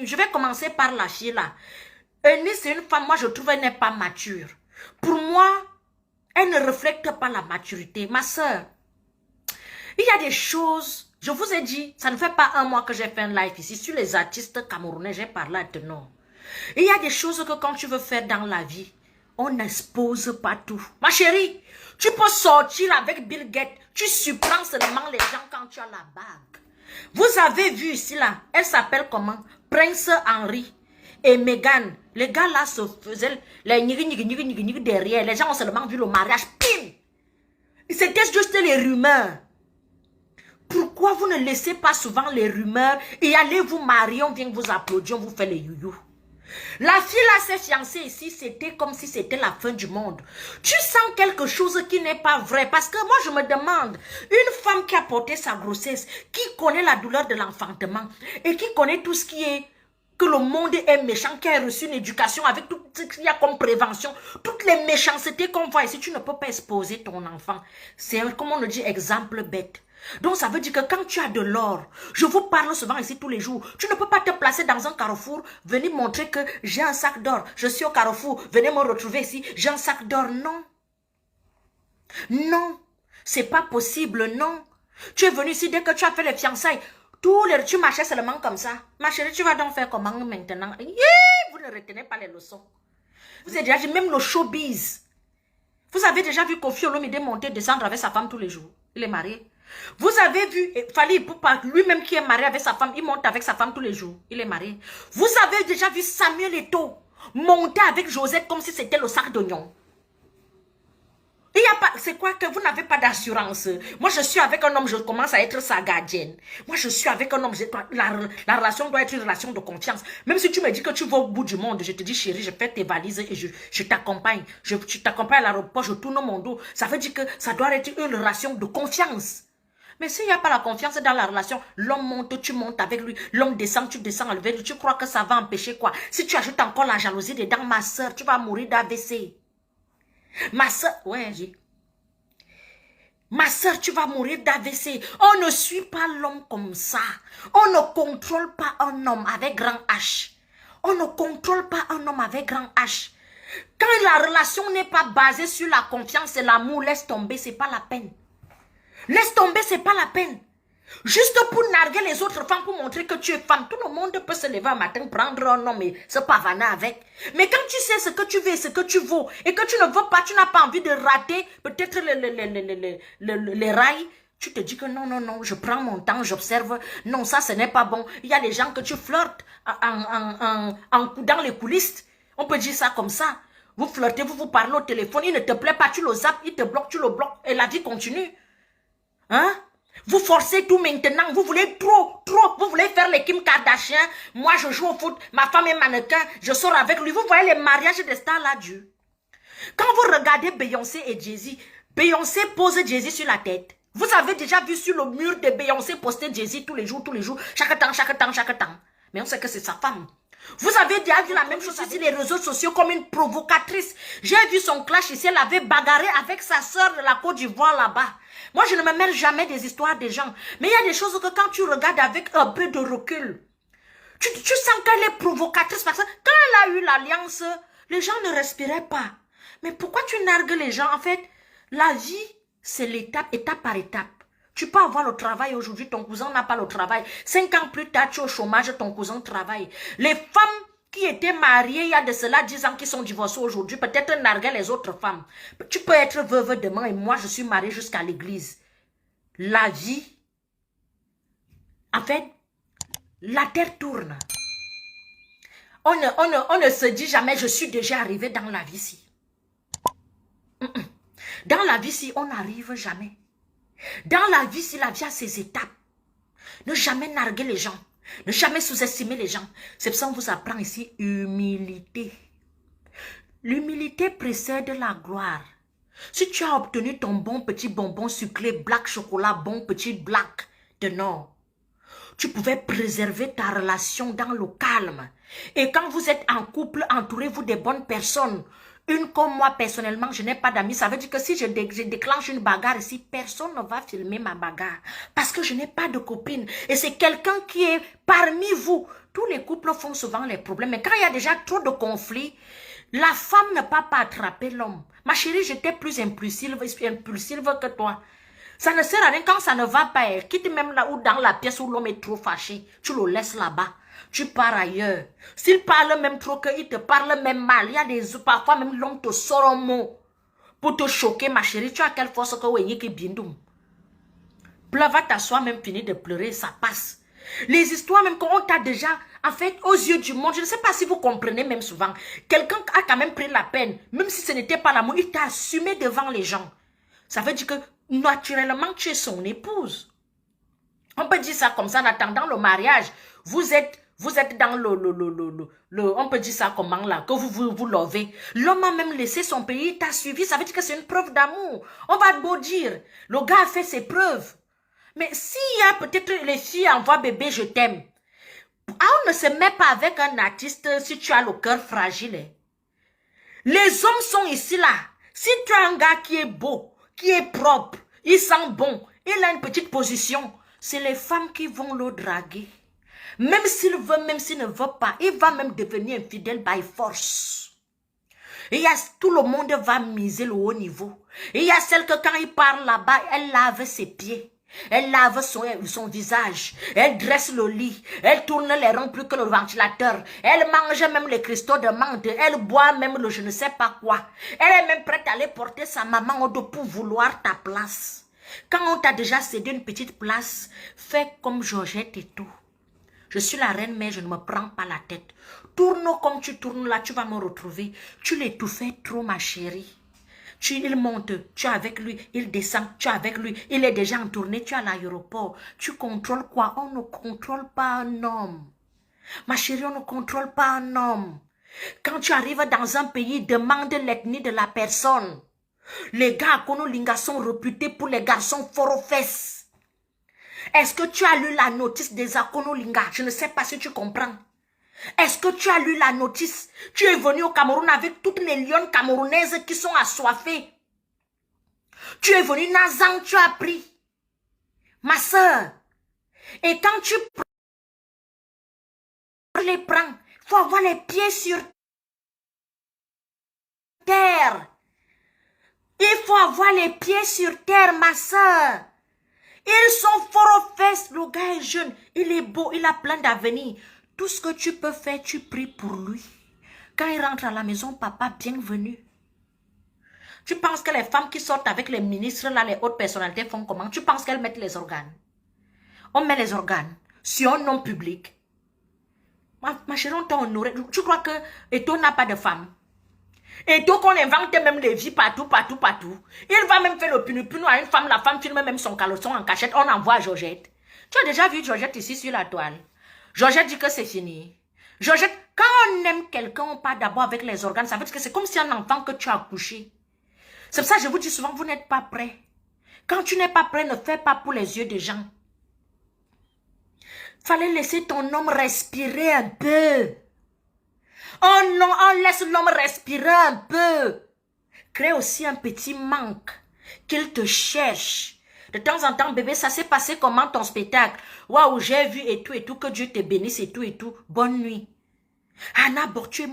je vais commencer par la fille là. Eunice, c'est une femme, moi je trouve elle n'est pas mature. Pour moi, elle ne reflète pas la maturité. Ma soeur, il y a des choses, je vous ai dit, ça ne fait pas un mois que j'ai fait un live ici, sur les artistes camerounais, j'ai parlé à Tenon. Il y a des choses que quand tu veux faire dans la vie, on n'expose pas tout. Ma chérie, tu peux sortir avec Bill Gates, tu surprends seulement les gens quand tu as la bague. Vous avez vu ici là, elle s'appelle comment? Prince Henry et Meghan. Les gars là se faisaient les nigri derrière. Les gens ont seulement vu le mariage. Pim! C'était juste les rumeurs. Pourquoi vous ne laissez pas souvent les rumeurs et allez vous marier, on vient vous applaudir, on vous fait les youyou? La fille là s'est fiancée ici, c'était comme si c'était la fin du monde. Tu sens quelque chose qui n'est pas vrai. Parce que moi je me demande, une femme qui a porté sa grossesse, qui connaît la douleur de l'enfantement et qui connaît tout ce qui est, que le monde est méchant, qui a reçu une éducation avec tout ce qu'il y a comme prévention, toutes les méchancetés qu'on voit ici, tu ne peux pas exposer ton enfant. C'est comme on le dit, exemple bête. Donc ça veut dire que quand tu as de l'or, je vous parle souvent ici tous les jours, tu ne peux pas te placer dans un carrefour, venir montrer que j'ai un sac d'or, je suis au carrefour, venez me retrouver ici, j'ai un sac d'or. Non. Non, c'est pas possible, non. Tu es venu ici dès que tu as fait les fiançailles, tu marchais seulement comme ça. Ma chérie, tu vas donc faire comment maintenant? Vous ne retenez pas les leçons. Vous avez déjà vu même le showbiz. Vous avez déjà vu Kofi Olomide monter, descendre avec sa femme tous les jours. Il est marié. Vous avez vu Fally Ipupa, lui-même qui est marié avec sa femme, il monte avec sa femme tous les jours. Il est marié. Vous avez déjà vu Samuel Eto'o monter avec Josette comme si c'était le sac d'oignon. Il y a pas, c'est quoi que vous n'avez pas d'assurance? Moi, je suis avec un homme, je commence à être sa gardienne. Moi, je suis avec un homme, la relation doit être une relation de confiance. Même si tu me dis que tu vas au bout du monde, je te dis, chérie, je fais tes valises et je t'accompagne. Je t'accompagne à l'aéroport, je tourne mon dos. Ça veut dire que ça doit être une relation de confiance. Mais s'il n'y a pas la confiance dans la relation, l'homme monte, tu montes avec lui. L'homme descend, tu descends avec lui. Tu crois que ça va empêcher quoi? Si tu ajoutes encore la jalousie dedans, ma soeur, tu vas mourir d'AVC. Ma soeur, ouais, ma soeur, tu vas mourir d'AVC. On ne suit pas l'homme comme ça. On ne contrôle pas un homme avec grand H. On ne contrôle pas un homme avec grand H. Quand la relation n'est pas basée sur la confiance et l'amour, laisse tomber, c'est pas la peine. Laisse tomber, c'est pas la peine. Juste pour narguer les autres femmes, pour montrer que tu es femme. Tout le monde peut se lever un matin, prendre un homme et se pavaner avec. Mais quand tu sais ce que tu veux et ce que tu vaux, et que tu ne veux pas, tu n'as pas envie de rater peut-être les rails, tu te dis que non, non, non, je prends mon temps, j'observe. Non, ça, ce n'est pas bon. Il y a des gens que tu flirtes dans les coulisses. On peut dire ça comme ça. Vous flirtez, vous vous parlez au téléphone, il ne te plaît pas, tu le zappes, il te bloque, tu le bloques, et la vie continue. Hein? Vous forcez tout maintenant, vous voulez trop, vous voulez faire les Kim Kardashian, moi je joue au foot, ma femme est mannequin, je sors avec lui, vous voyez les mariages des stars là, Dieu. Quand vous regardez Beyoncé et Jay-Z, Beyoncé pose Jay-Z sur la tête. Vous avez déjà vu sur le mur de Beyoncé poster Jay-Z tous les jours, chaque temps. Mais on sait que c'est sa femme. Vous avez déjà vu la même chose sur les réseaux sociaux comme une provocatrice. J'ai vu son clash ici, elle avait bagarré avec sa soeur de la Côte d'Ivoire là-bas. Moi, je ne me mêle jamais des histoires des gens. Mais il y a des choses que quand tu regardes avec un peu de recul, tu sens qu'elle est provocatrice. Parce que quand elle a eu l'alliance, les gens ne respiraient pas. Mais pourquoi tu nargues les gens? En fait, la vie, c'est l'étape, étape par étape. Tu peux avoir le travail aujourd'hui, ton cousin n'a pas le travail. 5 ans plus tard, tu es au chômage, ton cousin travaille. Les femmes qui étaient mariées il y a de cela 10 ans, qui sont divorcées aujourd'hui, peut-être narguer les autres femmes. Tu peux être veuve demain et moi, je suis mariée jusqu'à l'église. La vie, en fait, la terre tourne. On ne se dit jamais, je suis déjà arrivé dans la vie-ci. Dans la vie-ci, on n'arrive jamais. Dans la vie, si la vie a ses étapes, ne jamais narguer les gens, ne jamais sous-estimer les gens. C'est pour ça qu'on vous apprend ici humilité. L'humilité précède la gloire. Si tu as obtenu ton bon petit bonbon sucré, black chocolat, bon petit black de Nord, tu pouvais préserver ta relation dans le calme. Et quand vous êtes en couple, entourez-vous des bonnes personnes. Une comme moi, personnellement, je n'ai pas d'amis. Ça veut dire que si je déclenche une bagarre ici, personne ne va filmer ma bagarre. Parce que je n'ai pas de copine. Et c'est quelqu'un qui est parmi vous. Tous les couples font souvent les problèmes. Mais quand il y a déjà trop de conflits, la femme ne peut pas attraper l'homme. Ma chérie, j'étais plus impulsive que toi. Ça ne sert à rien quand ça ne va pas. Quitte même là où dans la pièce où l'homme est trop fâché. Tu le laisses là-bas. Tu pars ailleurs. S'il parle même trop, qu'il te parle même mal. Il y a des parfois même l'homme te sort un mot pour te choquer, ma chérie. Tu as quelle force que oui, qui bindoum. Pleure, va t'asseoir, même finir de pleurer, ça passe. Les histoires même qu'on t'a déjà, en fait, aux yeux du monde, je ne sais pas si vous comprenez même souvent, quelqu'un a quand même pris la peine, même si ce n'était pas l'amour, il t'a assumé devant les gens. Ça veut dire que naturellement, tu es son épouse. On peut dire ça comme ça, en attendant le mariage, vous êtes dans on peut dire ça comment là, que vous lovez. L'homme a même laissé son pays, il t'a suivi, ça veut dire que c'est une preuve d'amour. On va beau dire, le gars a fait ses preuves. Mais s'il y a peut-être les filles envoient bébé, je t'aime. On ne se met pas avec un artiste si tu as le cœur fragile. Les hommes sont ici là. Si tu as un gars qui est beau, qui est propre, il sent bon, il a une petite position, c'est les femmes qui vont le draguer. Même s'il veut, même s'il ne veut pas, il va même devenir infidèle by force. Et tout le monde va miser le haut niveau. Et il y a celle que quand il parle là-bas, elle lave ses pieds. Elle lave son visage, elle dresse le lit, elle tourne les ronds plus que le ventilateur, elle mange même les cristaux de menthe, elle boit même le je ne sais pas quoi. Elle est même prête à aller porter sa maman au dos pour vouloir ta place. Quand on t'a déjà cédé une petite place, fais comme Georgette et tout. Je suis la reine, mais je ne me prends pas la tête. Tourne comme tu tournes là, tu vas me retrouver. Tu l'étouffais trop, ma chérie. Il monte, tu es avec lui, il descend, tu es avec lui, il est déjà en tournée, tu es à l'aéroport. Tu contrôles quoi? On ne contrôle pas un homme. Ma chérie, on ne contrôle pas un homme. Quand tu arrives dans un pays, demande l'ethnie de la personne. Les gars à Konolinga sont réputés pour les garçons forts aux fesses. Est-ce que tu as lu la notice des Akonolinga? Je ne sais pas si tu comprends. Est-ce que tu as lu la notice? Tu es venu au Cameroun avec toutes les lionnes camerounaises qui sont assoiffées. Tu es venu Nazang, tu as pris. Ma soeur. Et quand tu les prends, il faut avoir les pieds sur terre. Il faut avoir les pieds sur terre, ma soeur. Ils sont forts aux fesses. Le gars est jeune, il est beau, il a plein d'avenir. Tout ce que tu peux faire, tu pries pour lui. Quand il rentre à la maison, papa, bienvenue. Tu penses que les femmes qui sortent avec les ministres, là, les hautes personnalités font comment? Tu penses qu'elles mettent les organes? On met les organes sur un nom public. Ma chérie, on t'a honoré. Tu crois que Eto n'a pas de femme? Eto qu'on invente même les vies partout. Il va même faire le punu à une femme. La femme filme même son caleçon en cachette. On envoie à Georgette. Tu as déjà vu Georgette ici sur la toile? Georgette dit que c'est fini. Georgette, quand on aime quelqu'un, on part d'abord avec les organes. Ça veut dire que c'est comme si un enfant que tu as accouché. C'est pour ça que je vous dis souvent, vous n'êtes pas prêt. Quand tu n'es pas prêt, ne fais pas pour les yeux des gens. Fallait laisser ton homme respirer un peu. Oh non, on laisse l'homme respirer un peu. Crée aussi un petit manque. Qu'il te cherche. De temps en temps, bébé, ça s'est passé comment ton spectacle? Waouh, j'ai vu et tout, que Dieu te bénisse et tout. Bonne nuit. Anna, bon, tu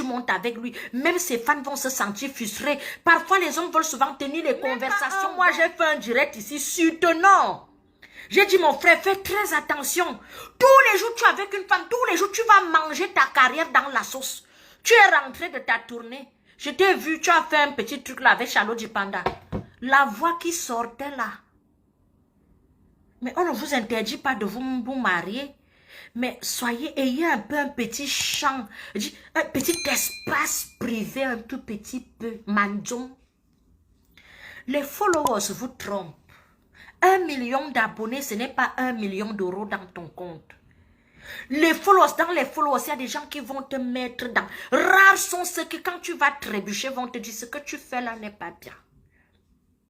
montes avec lui. Même ses fans vont se sentir frustrés. Parfois, les hommes veulent souvent tenir les conversations. Moi, j'ai fait un direct ici, soutenant. J'ai dit, mon frère, fais très attention. Tous les jours, tu es avec une femme. Tous les jours, tu vas manger ta carrière dans la sauce. Tu es rentré de ta tournée. Je t'ai vu, tu as fait un petit truc là avec Charlotte Dupanda. La voix qui sortait là. Mais on ne vous interdit pas de vous marier. Mais ayez un peu un petit champ, un petit espace privé, un tout petit peu. Mandon. Les followers vous trompent. 1 million d'abonnés, ce n'est pas 1 million d'euros dans ton compte. Dans les followers, il y a des gens qui vont te mettre dans. Rares sont ceux qui, quand tu vas trébucher, vont te dire ce que tu fais là n'est pas bien.